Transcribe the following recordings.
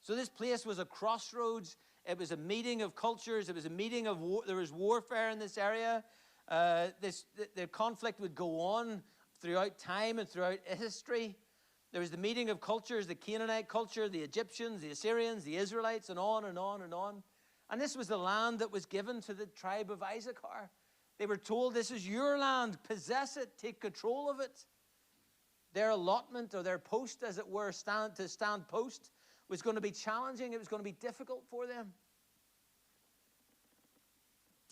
So this place was a crossroads. It was a meeting of cultures. It was a meeting of war. There was warfare in this area. The conflict would go on throughout time and throughout history. There was the meeting of cultures, the Canaanite culture, the Egyptians, the Assyrians, the Israelites, and on and on and on. And this was the land that was given to the tribe of Issachar. They were told, this is your land, possess it, take control of it. Their allotment, or their post, as it were, stand post, was going to be challenging. It was going to be difficult for them.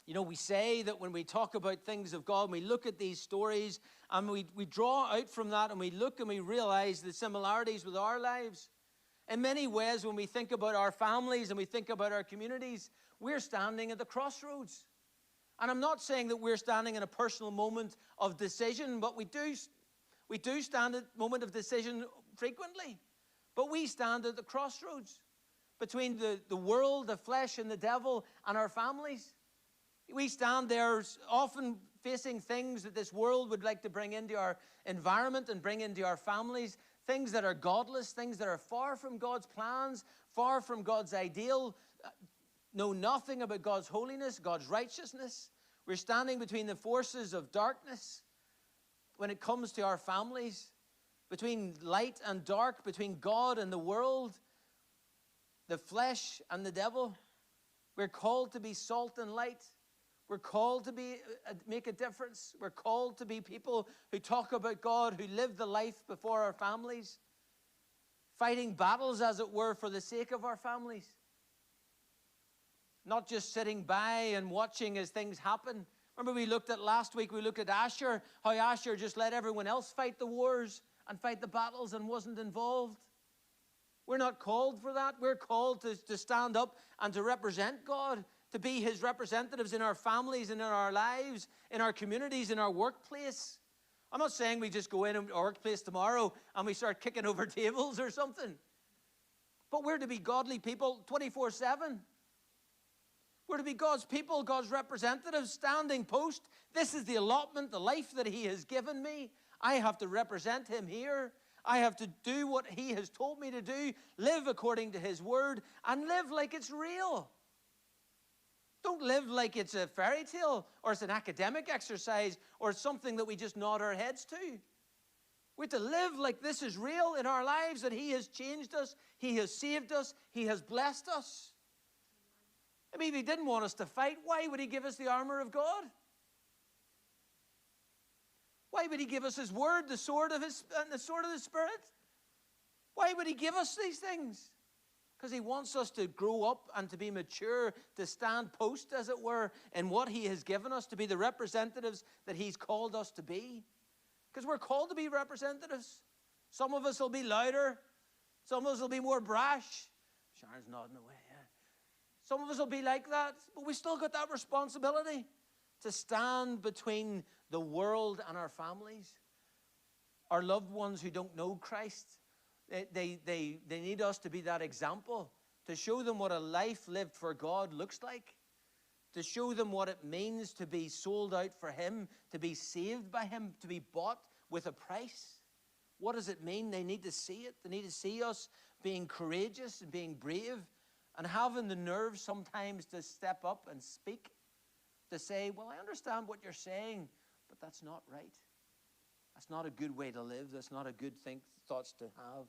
You know, we say that when we talk about things of God, we look at these stories and we draw out from that, and we look and we realize the similarities with our lives. In many ways, when we think about our families and we think about our communities, we're standing at the crossroads. And I'm not saying that we're standing in a personal moment of decision, but we do stand at a moment of decision frequently. But we stand at the crossroads between the world, the flesh, and the devil, and our families. We stand there often facing things that this world would like to bring into our environment and bring into our families, things that are godless, things that are far from God's plans, far from God's ideal, know nothing about God's holiness, God's righteousness. We're standing between the forces of darkness when it comes to our families, between light and dark, between God and the world, the flesh and the devil. We're called to be salt and light. We're called to make a difference. We're called to be people who talk about God, who live the life before our families, fighting battles, as it were, for the sake of our families. Not just sitting by and watching as things happen. Remember last week we looked at Issachar, how Issachar just let everyone else fight the wars and fight the battles and wasn't involved. We're not called for that. We're called to stand up and to represent God, to be his representatives in our families and in our lives, in our communities, in our workplace. I'm not saying we just go in our workplace tomorrow and we start kicking over tables or something. But we're to be godly people 24/7. We're to be God's people, God's representatives, standing post. This is the allotment, the life that he has given me. I have to represent him here. I have to do what he has told me to do, live according to his word, and live like it's real. Don't live like it's a fairy tale or it's an academic exercise or it's something that we just nod our heads to. We're to live like this is real in our lives, that he has changed us, he has saved us, he has blessed us. I mean, if he didn't want us to fight, why would he give us the armor of God? Why would he give us his word, the sword of the Spirit? Why would he give us these things? Because he wants us to grow up and to be mature, to stand post, as it were, in what he has given us, to be the representatives that he's called us to be. Because we're called to be representatives. Some of us will be louder. Some of us will be more brash. Sharon's nodding away. Yeah. Some of us will be like that, but we still got that responsibility to stand between the world and our families, our loved ones who don't know Christ. They need us to be that example, to show them what a life lived for God looks like, to show them what it means to be sold out for him, to be saved by him, to be bought with a price. What does it mean? They need to see it. They need to see us being courageous and being brave and having the nerve sometimes to step up and speak, to say, well, I understand what you're saying, but that's not right. That's not a good way to live. That's not a good thoughts to have.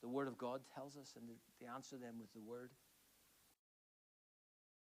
The Word of God tells us, and to answer them with the Word.